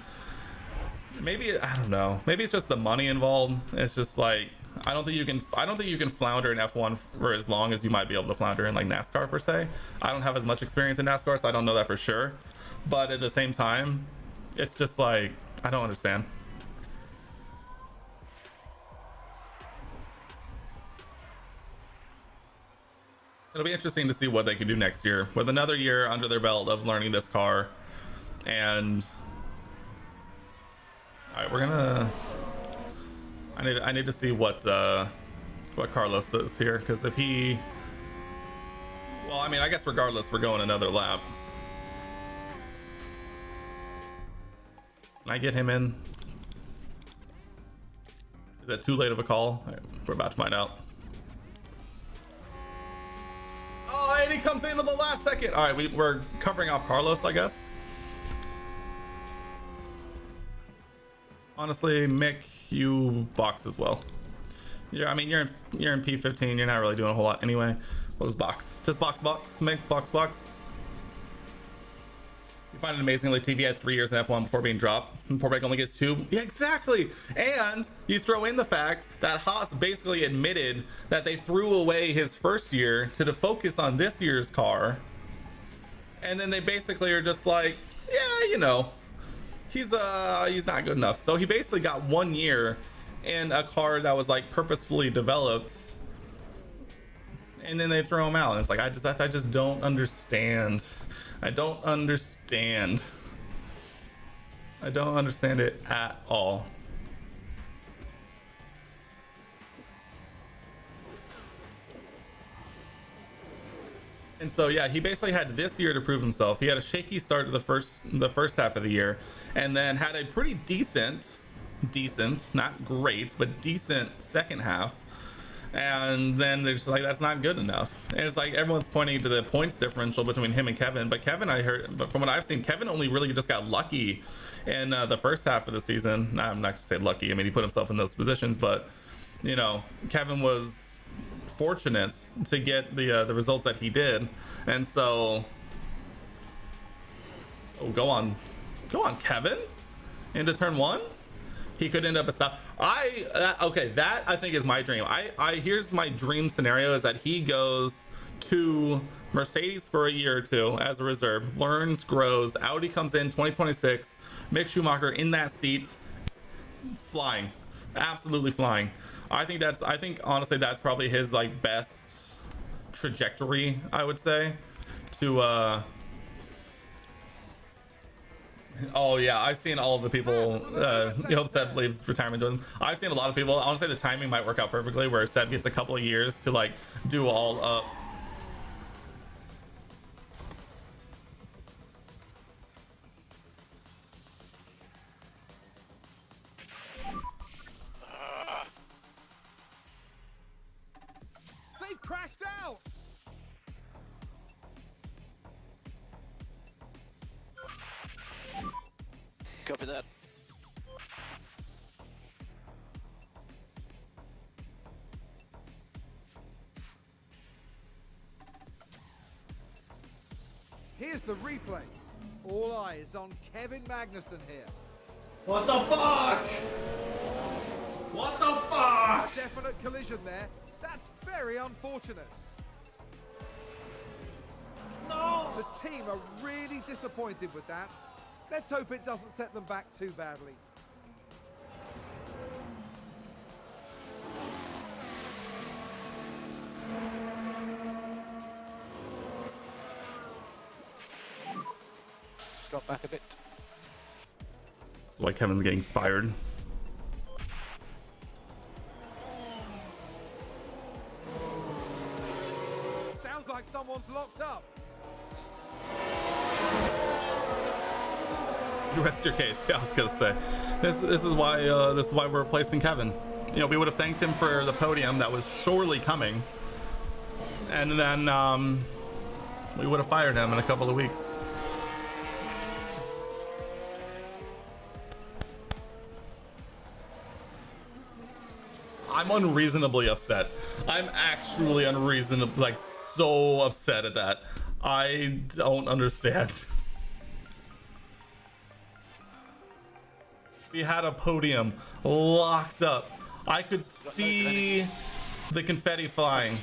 S1: maybe I don't know, maybe it's just the money involved. It's just like I don't think you can flounder in F1 for as long as you might be able to flounder in like NASCAR per se. I don't have as much experience in NASCAR, so I don't know that for sure. But at the same time, it's just like I don't understand. It'll be interesting to see what they can do next year with another year under their belt of learning this car. And all right, we're gonna. I need to see what Carlos does here, because if he, well, I mean, I guess regardless, we're going another lap. Can I get him in? Is that too late of a call? All right, we're about to find out. Oh, and he comes in at the last second. All right, we're covering off Carlos, I guess. Honestly, Mick, you box as well. I mean, you're in P15. You're not really doing a whole lot anyway. We'll just box. Just box. Mick, box. You find it amazing Latifi had 3 years in F1 before being dropped, and Porbeck only gets 2. Yeah, exactly. And you throw in the fact that Haas basically admitted that they threw away his first year to focus on this year's car, and then they basically are just like, yeah, you know, he's not good enough. So he basically got 1 year in a car that was like purposefully developed, and then they throw him out. And it's like I just don't understand. I don't understand it at all. And so yeah, he basically had this year to prove himself. He had a shaky start to the first half of the year, and then had a pretty decent, not great, but decent second half. And then they're just like, that's not good enough. And it's like everyone's pointing to the points differential between him and Kevin, but Kevin, but from what I've seen, Kevin only really just got lucky in the first half of the season. I'm not gonna say lucky. I mean, he put himself in those positions, but you know, Kevin was fortunate to get the results that he did. And so, oh, go on, Kevin, into turn 1. He could end up a stop. Okay, that I think is my dream. Here's my dream scenario is that he goes to Mercedes for a year or 2 as a reserve, learns, grows. Audi comes in 2026, Mick Schumacher in that seat, flying, absolutely flying. I think honestly that's probably his like best trajectory, I would say, to oh yeah, I've seen all of the people he hopes Seb leaves retirement doing. I've seen a lot of people. Honestly, the timing might work out perfectly where Seb gets a couple of years to like do all up.
S2: They've crashed out!
S3: Copy that.
S2: Here's the replay. All eyes on Kevin Magnussen here.
S1: What the fuck? What the fuck?
S2: Definite collision there. That's very unfortunate. No! The team are really disappointed with that. Let's hope it doesn't set them back too badly.
S4: drop back a bit.
S1: That's why Kevin's getting fired.
S2: Sounds like someone's locked up.
S1: You rest your case. Yeah, I was gonna say, this is why we're replacing Kevin. You know, we would have thanked him for the podium that was surely coming, and then we would have fired him in a couple of weeks. I'm unreasonably upset. I'm actually unreasonably, like, so upset at that. I don't understand. We had a podium locked up. I could see the confetti flying.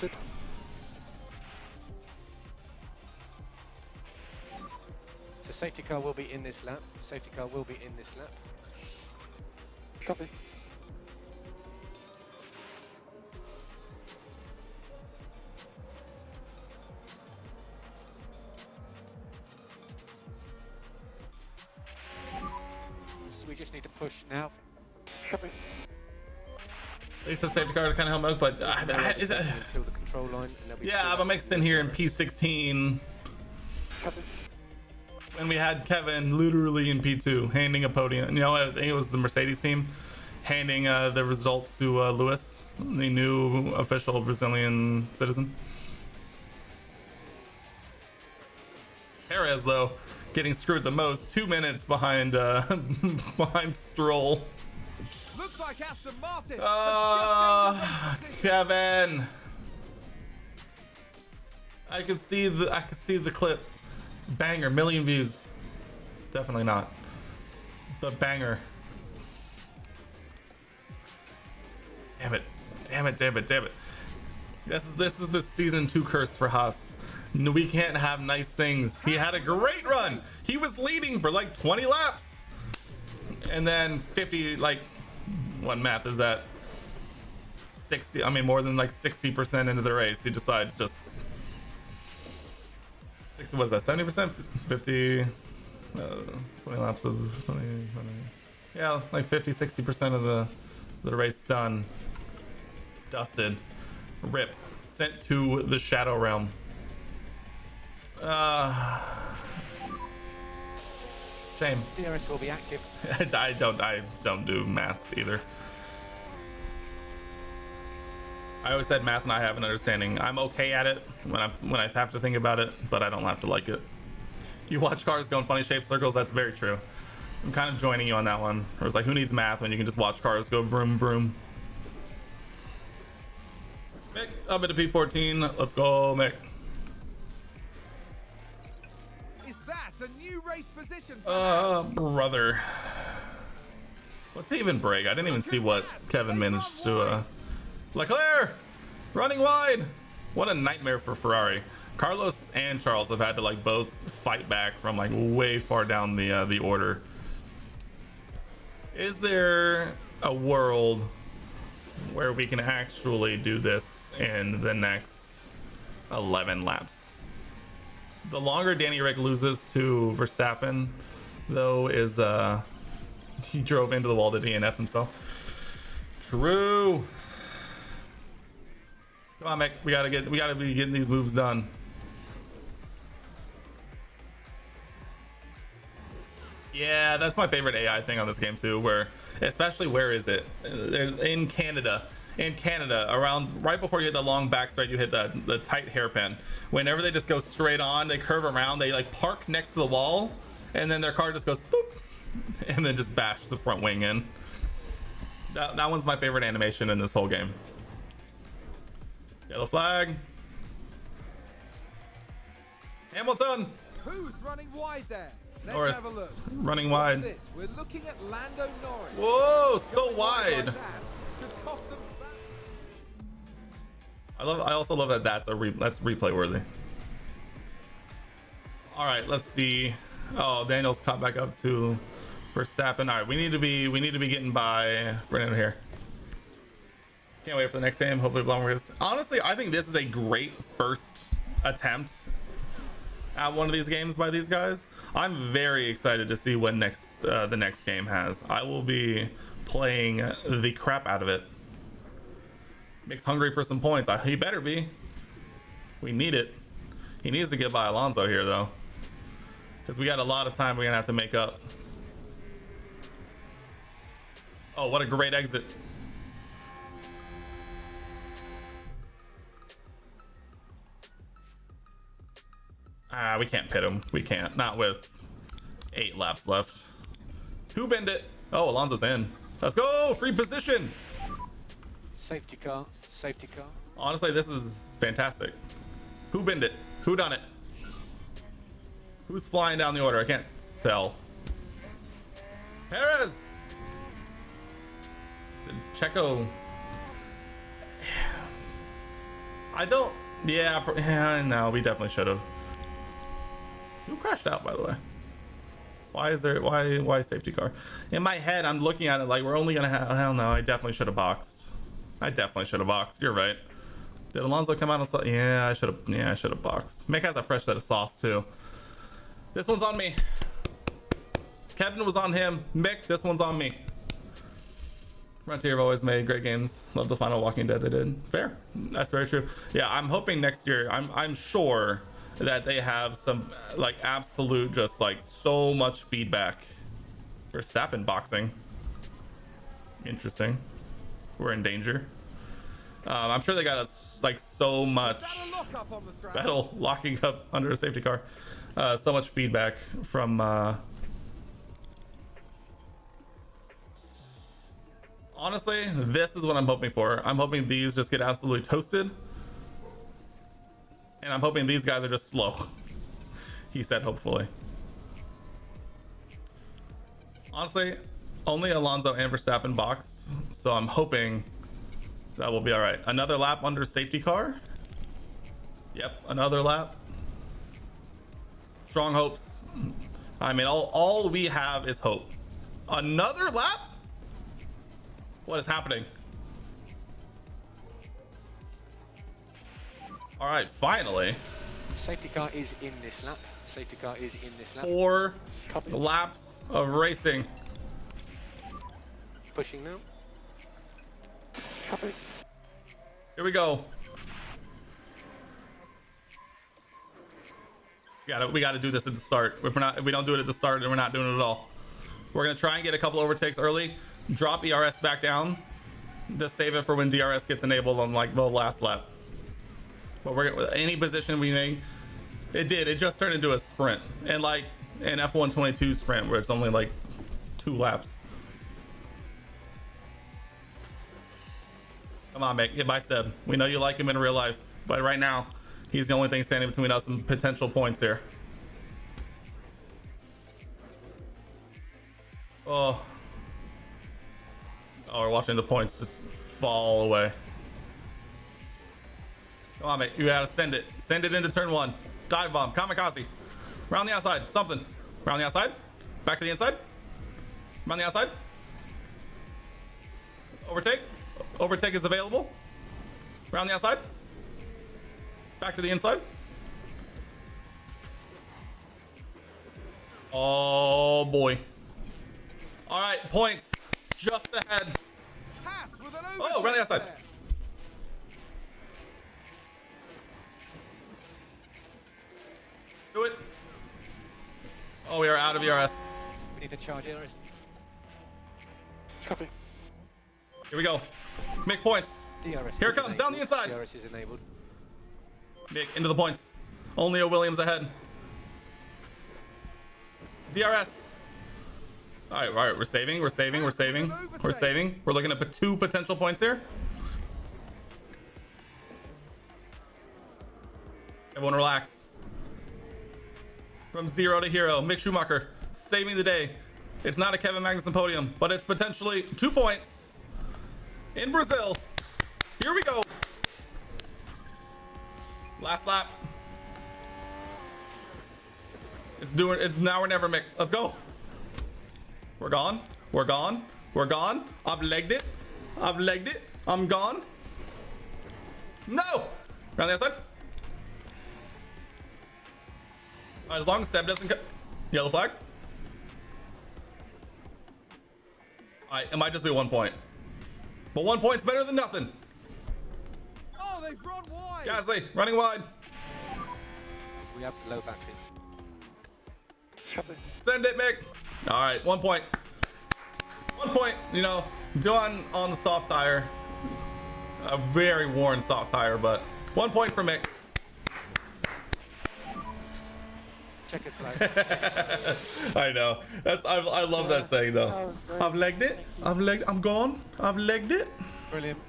S4: So safety car will be in this lap. Safety car will be in this lap.
S3: Copy.
S4: So we just need to push now.
S3: Copy.
S1: At least the safety car to kind of help out, but is that,
S4: Until the control line. And then we
S1: yeah,
S4: pull
S1: but
S4: back
S1: mixed in here in P16,
S3: Copy.
S1: and we had Kevin literally in P2 handing a podium. You know, I think it was the Mercedes team handing the results to Lewis, the new official Brazilian citizen. Perez, though, getting screwed the most, 2 minutes behind behind Stroll.
S2: Looks like Aston Martin. have just gained the race position.
S1: Kevin, I could see the clip. Banger, million views. Definitely not, but banger. Damn it, damn it, damn it, damn it. This is the season 2 curse for Haas. No, we can't have nice things. He had a great run. He was leading for like 20 laps, and then 50, like, what math is that? 60, I mean, more than like 60% into the race, he decides just 60, what is that, 70%? 50, 20 laps of 20, yeah, like 50-60% of the race done, dusted, rip, sent to the shadow realm. Shame.
S4: DRS will be active.
S1: I don't do maths either. I always said math and I have an understanding. I'm okay at it when I have to think about it, but I don't have to like it. You watch cars go in funny shaped circles, that's very true. I'm kind of joining you on that one. It was like, who needs math when you can just watch cars go vroom vroom? Mick, up into P14. Let's go, Mick.
S2: Is that a new race position? for
S1: Brother. What's he even break? I didn't even see what Kevin managed to, Leclerc! Running wide! What a nightmare for Ferrari. Carlos and Charles have had to, like, both fight back from, like, way far down the order. Is there a world where we can actually do this in the next 11 laps? The longer Danny Rick loses to Verstappen, though, is he drove into the wall to DNF himself. True. Come on, Mick. We gotta be getting these moves done. Yeah, that's my favorite AI thing on this game too. Where, especially, where is it? There's in Canada. In Canada, around right before you hit the long back straight, you hit the tight hairpin. Whenever they just go straight on, they curve around, they like park next to the wall, and then their car just goes boop, and then just bash the front wing in. That one's my favorite animation in this whole game. Yellow flag. Hamilton.
S2: Who's running wide there? Let's
S1: Norris
S2: have a look.
S1: running
S2: What's
S1: wide.
S2: this? We're looking at Lando Norris.
S1: Whoa, so
S2: Going
S1: wide.
S2: like that could cost them that.
S1: I also love that that's replay worthy. All right, let's see. Oh, Daniel's caught back up to Verstappen. All right, we need to be getting by Fernando here. Can't wait for the next game. Hopefully, Blomberg is. Honestly, I think this is a great first attempt at one of these games by these guys. I'm very excited to see what the next game has. I will be playing the crap out of it. Mick's hungry for some points. He better be. We need it. He needs to get by Alonso here though, because we got a lot of time we're gonna have to make up. Oh, what a great exit. We can't pit him. We can't. Not with 8 laps left. Who bend it? Oh, Alonso's in. Let's go. Free position.
S4: Safety car. Safety car.
S1: Honestly, this is fantastic. Who bend it? Who done it? Who's flying down the order? I can't tell. Perez. Checo. I don't. Yeah. No, we definitely should have. Who crashed out, by the way? Why is there? Why safety car? In my head, I'm looking at it like we're only gonna have. Hell no! I definitely should have boxed. I definitely should have boxed. You're right. Did Alonso come out and yeah, I should have. Yeah, I should have boxed. Mick has a fresh set of sauce too. This one's on me. Kevin was on him. Mick, this one's on me. Frontier have always made great games. Love the final Walking Dead they did. Fair. That's very true. Yeah, I'm hoping next year. I'm sure that they have some like absolute just like so much feedback. Verstappen boxing. Interesting. We're in danger. I'm sure they got us like so much Vettel locking up under a safety car. So much feedback from honestly, this is what I'm hoping for. I'm hoping these just get absolutely toasted. And I'm hoping these guys are just slow. He said hopefully. Honestly, only Alonso and Verstappen boxed, so I'm hoping that will be all right. Another lap under safety car. Yep, another lap. Strong hopes. I mean, all we have is hope. Another lap? What is happening? All right, finally.
S4: Safety car is in this lap. Safety car is in this lap.
S1: 4 laps of racing.
S4: Pushing now.
S3: Copy.
S1: Here we go. We gotta do this at the start. If we don't do it at the start, then we're not doing it at all. We're gonna try and get a couple overtakes early. Drop ERS back down. Just save it for when DRS gets enabled on like the last lap. But we're gonna, any position we make, it just turned into a sprint, and like an F1 22 sprint where it's only like 2 laps. Come on, Mick, get by Seb. We know you like him in real life, but right now he's the only thing standing between us and potential points here. Oh, we're watching the points just fall away. Come on, mate. You gotta send it. Send it into turn 1. Dive bomb. Kamikaze. Round the outside. Something. Round the outside. Back to the inside. Round the outside. Overtake. Overtake is available. Round the outside. Back to the inside. Oh, boy. All right. Points. Just ahead.
S2: Haas with an
S1: Oh, round the outside.
S2: there.
S1: Do it. Oh, we are out of ERS.
S4: We need to charge ERS.
S3: Copy.
S1: Here we go. Make points.
S4: DRS.
S1: Here it comes, down the inside.
S4: DRS is enabled.
S1: Mick into the points. Only a Williams ahead. DRS. All right, we're saving. We're saving. We're looking at 2 potential points here. Everyone relax. From 0 to hero, Mick Schumacher saving the day. It's not a Kevin Magnussen podium, but it's potentially 2 points in Brazil. Here we go. Last lap. It's now or never, Mick. Let's go. We're gone. I've legged it. I'm gone. No. Round the outside. As long as Seb doesn't yellow flag. It might just be 1 point. But 1 point's better than nothing.
S2: Oh, they've run wide.
S1: Gasly, running wide.
S4: We have low battery.
S3: Copy.
S1: Send it, Mick. All right, 1 point. 1 point, you know, done on the soft tire. A very worn soft tire, but 1 point for Mick.
S4: Checkered flag.
S1: I know. I love that saying though.
S3: That was great.
S1: I've legged it. I'm gone. I've legged it.
S4: Brilliant.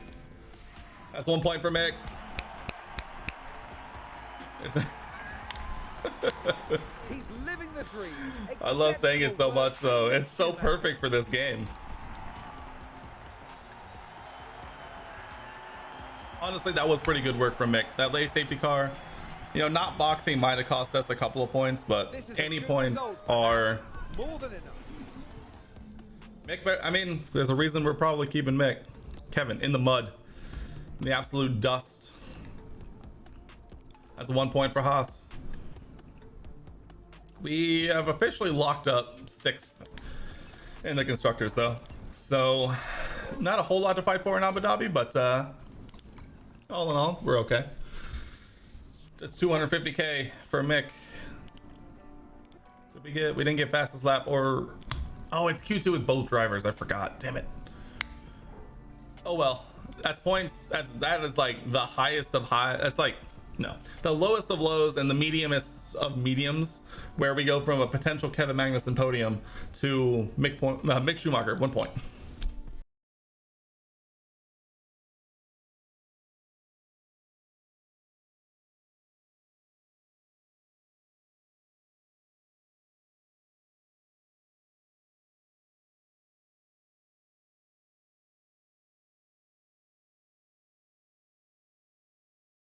S1: That's 1 point for Mick.
S2: He's living the dream.
S1: I love saying it so
S2: Exceptional
S1: much
S2: work
S1: though.
S2: from
S1: It's so
S2: Mick.
S1: perfect for this game. Honestly, that was pretty good work from Mick. That late safety car, you know, not boxing might have cost us a couple of points, but
S2: This is a
S1: any
S2: good
S1: points
S2: result for
S1: are
S2: Haas. More than enough.
S1: Mick. I mean, there's a reason we're probably keeping Mick. Kevin in the mud, in the absolute dust. That's 1 point for Haas. We have officially locked up 6th in the constructors though, so not a whole lot to fight for in Abu Dhabi, but all in all, we're okay. Just 250k for Mick. Did we get? We didn't get fastest lap or? Oh, it's Q2 with both drivers. I forgot. Damn it. Oh well, that's points. That is like the highest of high. That's like no, the lowest of lows and the mediumest of mediums, where we go from a potential Kevin Magnussen podium to Mick Schumacher 1 point.